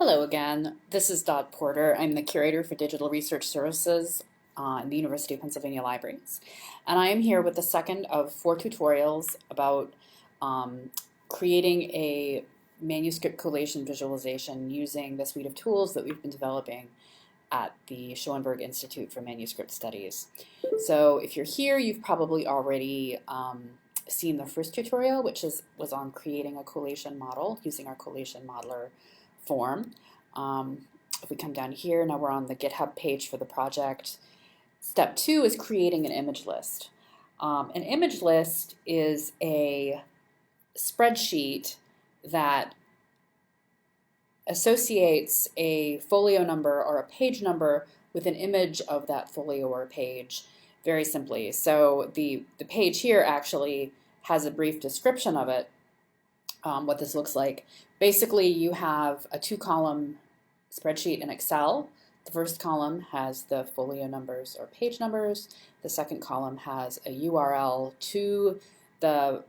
Hello again. This is Dot Porter. I'm the curator for digital research services in the University of Pennsylvania Libraries. And I am here with the second of 4 tutorials about creating a manuscript collation visualization using the suite of tools that we've been developing at the Schoenberg Institute for Manuscript Studies. So if you're here, you've probably already seen the first tutorial, which was on creating a collation model using our collation modeler form. If we come down here, now we're on the GitHub page for the project. Step 2 is creating an image list. An image list is a spreadsheet that associates a folio number or a page number with an image of that folio or page very simply. So the page here actually has a brief description of it, what this looks like. Basically, you have a 2-column spreadsheet in Excel. The first column has the folio numbers or page numbers. The second column has a URL to the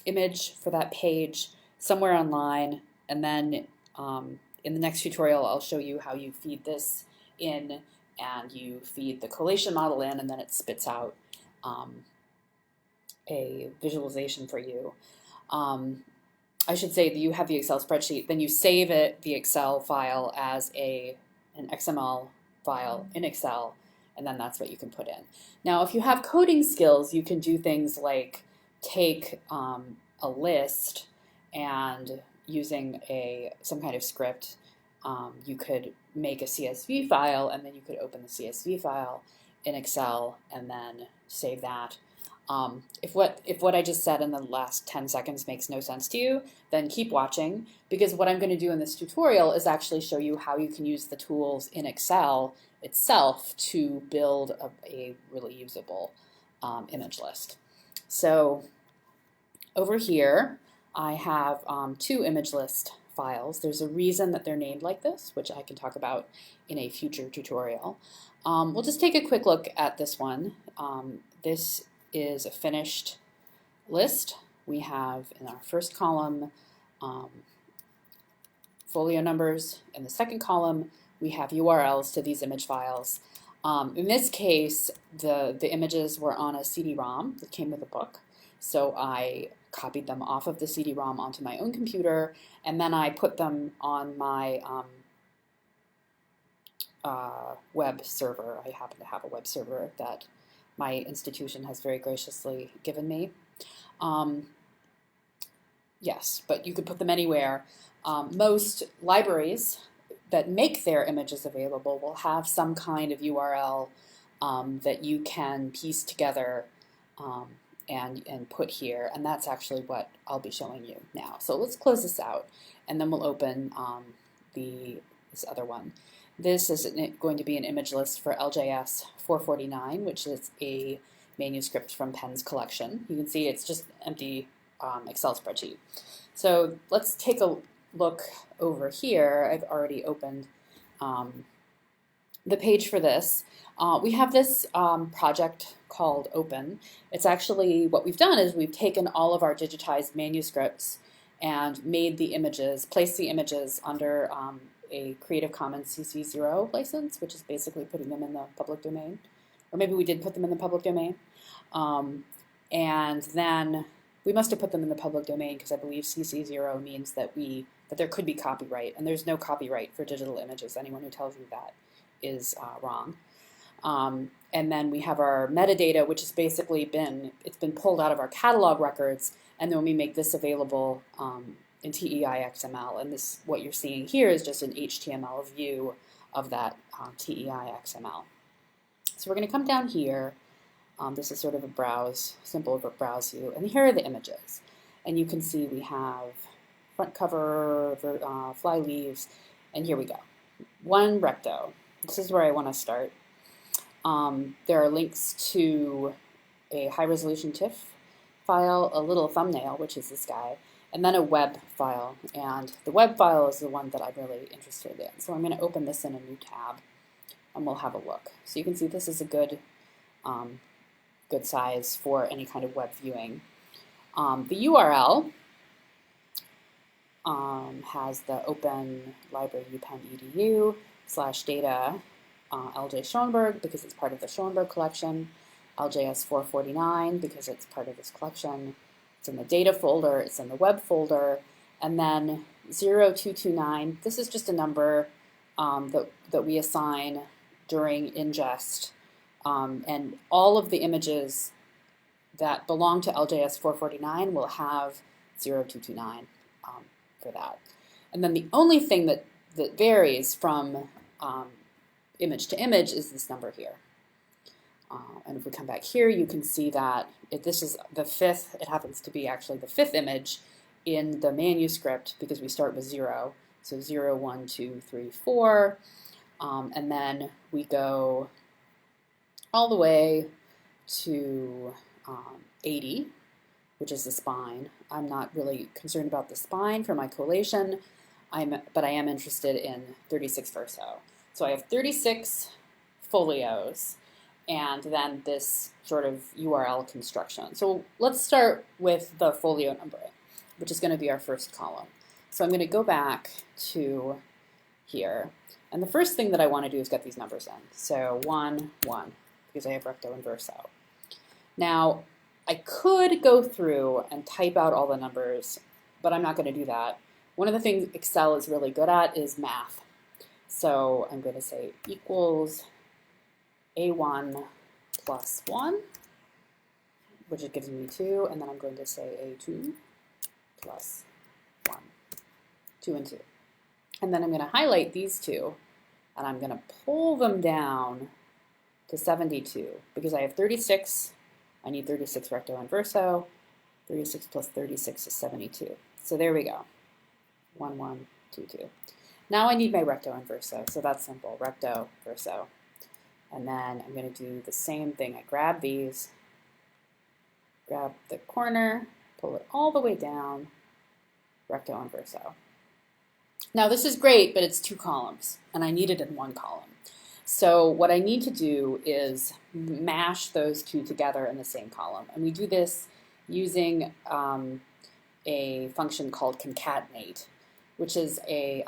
image for that page somewhere online. And then in the next tutorial, I'll show you how you feed this in, and you feed the collation model in, and then it spits out a visualization for you. I should say that you have the Excel spreadsheet, then you save the Excel file as an XML file in Excel, and then that's what you can put in. Now, if you have coding skills, you can do things like take a list and using some kind of script, you could make a CSV file, and then you could open the CSV file in Excel and then save that. If what I just said in the last 10 seconds makes no sense to you, then keep watching, because what I'm going to do in this tutorial is actually show you how you can use the tools in Excel itself to build a really usable image list. So over here, I have 2 image list files. There's a reason that they're named like this, which I can talk about in a future tutorial. We'll just take a quick look at this one. This is a finished list. We have in our first column folio numbers. In the second column, we have URLs to these image files. In this case, the images were on a CD-ROM that came with a book. So I copied them off of the CD-ROM onto my own computer, and then I put them on my web server. I happen to have a web server that my institution has very graciously given me. Yes, but you could put them anywhere. Most libraries that make their images available will have some kind of URL that you can piece together and put here, and that's actually what I'll be showing you now. So let's close this out, and then we'll open this other one. This is going to be an image list for LJS 449, which is a manuscript from Penn's collection. You can see it's just an empty Excel spreadsheet. So let's take a look over here. I've already opened the page for this. We have this project called Open. It's actually, what we've done is we've taken all of our digitized manuscripts and made the images, placed the images under a Creative Commons CC0 license, which is basically putting them in the public domain. Or maybe we did put them in the public domain. And then we must have put them in the public domain because I believe CC0 means that there could be copyright, and there's no copyright for digital images. Anyone who tells you that is wrong. And then we have our metadata, which has basically been pulled out of our catalog records, and then we make this available in TEI XML, and this, what you're seeing here, is just an HTML view of that TEI XML. So we're going to come down here. This is sort of a simple browse view, and here are the images. And you can see we have front cover, fly leaves, and here we go. One recto. This is where I want to start. There are links to a high-resolution TIFF file, a little thumbnail, which is this guy, and then a web file. And the web file is the one that I'm really interested in. So I'm going to open this in a new tab, and we'll have a look. So you can see this is a good size for any kind of web viewing. The URL has the open library UPenn edu/data LJ Schoenberg because it's part of the Schoenberg collection, LJS 449 because it's part of this collection. It's in the data folder, it's in the web folder, and then 0229, this is just a number that we assign during ingest, and all of the images that belong to LJS 449 will have 0229 for that. And then the only thing that varies from image to image is this number here. And if we come back here, you can see that this is the fifth, it happens to be actually the fifth image in the manuscript because we start with 0. So 0, 1, 2, 3, 4. And then we go all the way to 80, which is the spine. I'm not really concerned about the spine for my collation, but I am interested in 36 verso. So I have 36 folios and then this sort of URL construction. So let's start with the folio numbering, which is going to be our first column. So I'm going to go back to here. And the first thing that I want to do is get these numbers in. So 1, 1, because I have recto and verso. Now, I could go through and type out all the numbers, but I'm not going to do that. One of the things Excel is really good at is math. So I'm going to say equals A1 plus 1, which gives me 2, and then I'm going to say A2 plus 1, 2 and 2. And then I'm going to highlight these two, and I'm going to pull them down to 72, because I have 36, I need 36 recto and verso, 36 plus 36 is 72. So there we go, 1, 1, 2, 2. Now I need my recto and verso, so that's simple, recto, verso. And then I'm going to do the same thing. I grab these, grab the corner, pull it all the way down, recto and verso. Now this is great, but it's 2 columns, and I need it in 1 column. So what I need to do is mash those 2 together in the same column. And we do this using a function called concatenate, which is a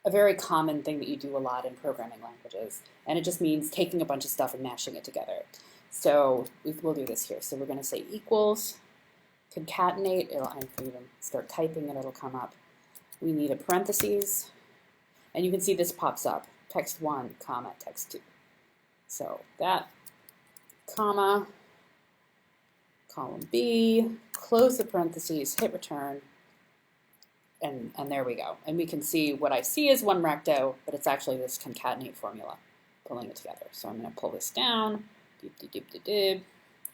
very common thing that you do a lot in programming languages. And it just means taking a bunch of stuff and mashing it together. So we'll do this here. So we're going to say equals, concatenate. I can even start typing and it'll come up. We need a parentheses. And you can see this pops up. Text 1, comma, text 2. So that, comma, column B, close the parentheses, hit return, and there we go. And we can see what I see is 1 recto, but it's actually this concatenate formula pulling it together. So I'm going to pull this down,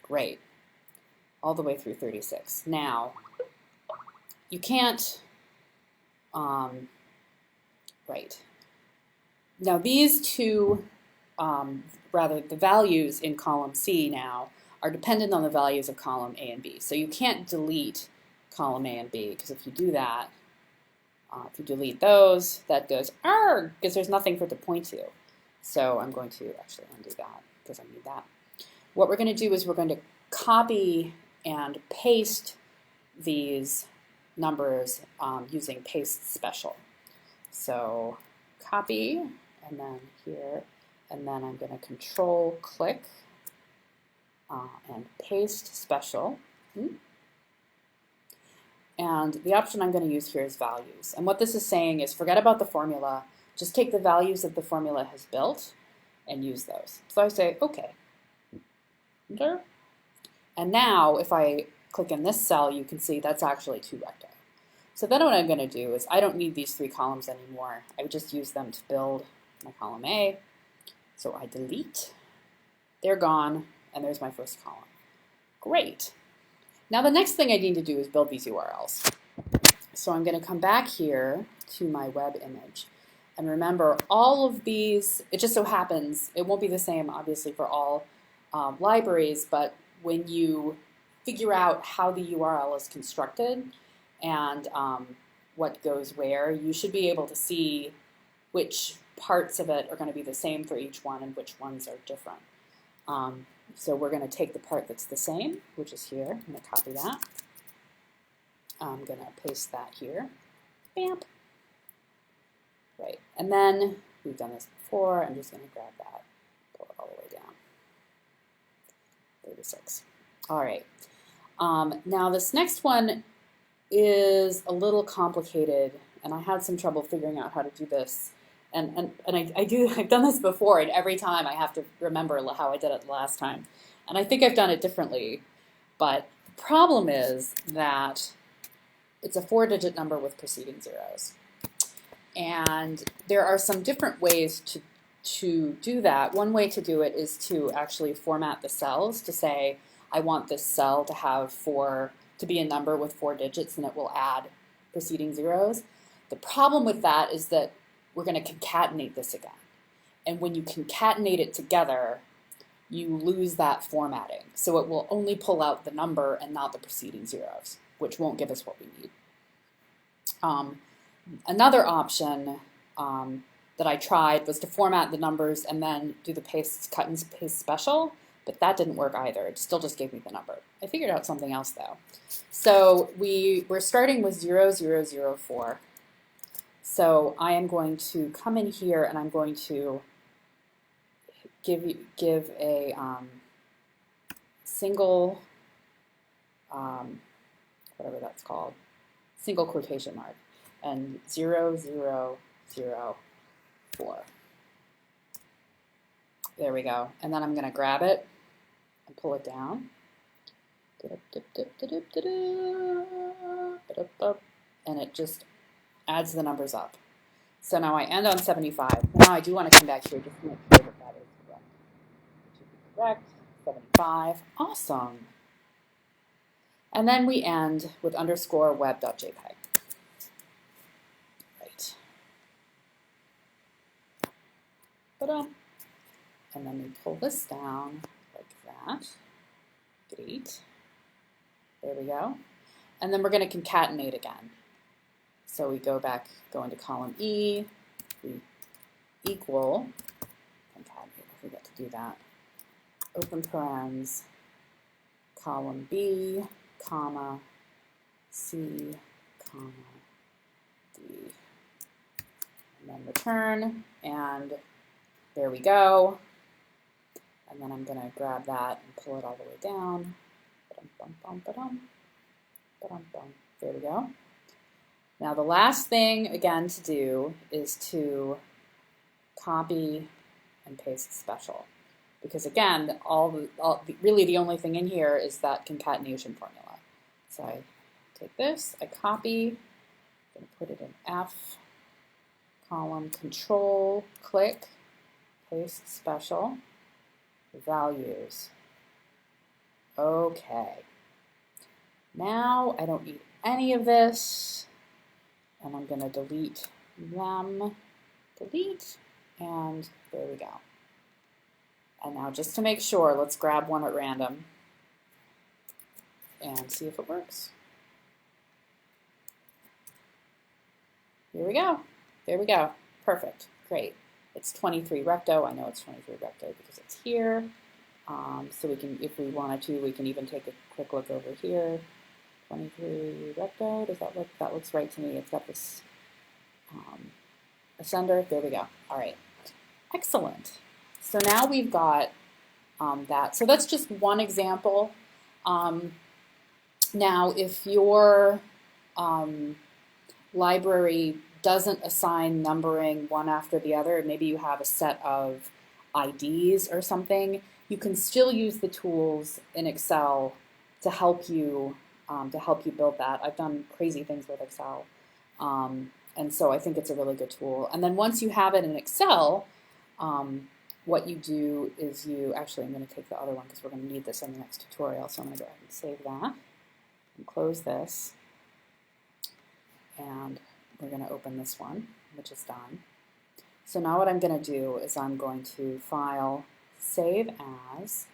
great, all the way through 36. Now, you can't, right. Now these two, rather the values in column C now are dependent on the values of column A and B. So you can't delete column A and B, because if you do that, if you delete those, that goes arg, because there's nothing for it to point to. So I'm going to actually undo that, because I need that. What we're going to do is we're going to copy and paste these numbers using paste special. So copy, and then here, and then I'm going to control click and paste special. And the option I'm going to use here is values. And what this is saying is forget about the formula, just take the values that the formula has built and use those. So I say okay. Enter. And now if I click in this cell, you can see that's actually 2 recto. So then what I'm going to do is I don't need these 3 columns anymore. I would just use them to build my column A. So I delete. They're gone, and there's my first column. Great. Now the next thing I need to do is build these URLs. So I'm going to come back here to my web image. And remember, all of these, it just so happens, it won't be the same obviously for all libraries, but when you figure out how the URL is constructed and what goes where, you should be able to see which parts of it are going to be the same for each one and which ones are different. So we're going to take the part that's the same, which is here. I'm going to copy that. I'm going to paste that here. Bamp. Right, and then we've done this before. I'm just going to grab that, pull it all the way down. 36. All right. Now this next one is a little complicated, and I had some trouble figuring out how to do this. And I've done this before, and every time I have to remember how I did it last time. And I think I've done it differently, but the problem is that it's a 4-digit number with preceding zeros. And there are some different ways to do that. One way to do it is to actually format the cells to say, I want this cell to be a number with 4 digits, and it will add preceding zeros. The problem with that is that we're going to concatenate this again. And when you concatenate it together, you lose that formatting. So it will only pull out the number and not the preceding zeros, which won't give us what we need. Another option that I tried was to format the numbers and then do the cut and paste special, but that didn't work either. It still just gave me the number. I figured out something else though. So we're starting with 0004. So I am going to come in here and I'm going to give a single, whatever that's called, single quotation mark, and 0004. There we go. And then I'm going to grab it and pull it down. And it just adds the numbers up. So now I end on 75. Now I do want to come back here just to make sure that that is correct. It should be correct. 75. Awesome. And then we end with underscore web.jpg. Right. Ta-da. And then we pull this down like that. Great. There we go. And then we're going to concatenate again. So we go into column E, we equal, concatenate, I forget to do that, open parens, column B, comma, C, comma, D, and then return, and there we go. And then I'm going to grab that and pull it all the way down. There we go. Now the last thing, again, to do is to copy and paste special. Because again, really the only thing in here is that concatenation formula. So I take this, I copy, I'm going to put it in F, column, control, click, paste special, values. Okay. Now I don't need any of this. And I'm going to delete them, delete, and there we go. And now just to make sure, let's grab one at random and see if it works. Here we go. There we go. Perfect. Great. It's 23 recto. I know it's 23 recto because it's here. So we can, if we wanted to, we can even take a quick look over here. 23 recto, does that look, that looks right to me. It's got this ascender. There we go. All right. Excellent. So now we've got that. So that's just one example. Now, if your library doesn't assign numbering one after the other, maybe you have a set of IDs or something, you can still use the tools in Excel to help you build that. I've done crazy things with Excel, and so I think it's a really good tool. And then once you have it in Excel, what you do is I'm going to take the other one because we're going to need this in the next tutorial, so I'm going to go ahead and save that and close this, and we're going to open this one, which is done. So now what I'm going to do is I'm going to file, save as,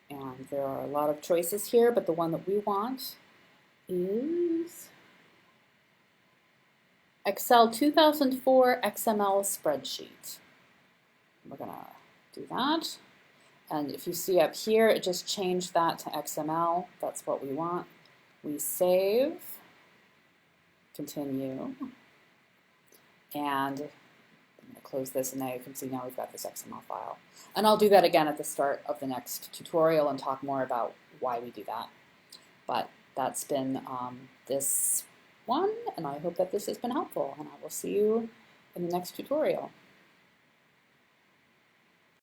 and there are a lot of choices here, but the one that we want is Excel 2004 XML spreadsheet. We're going to do that. And if you see up here, it just changed that to XML. That's what we want. We save. continue, and I'm going to close this, and now you can see now we've got this XML file. And I'll do that again at the start of the next tutorial and talk more about why we do that. But that's been this one, and I hope that this has been helpful, and I will see you in the next tutorial.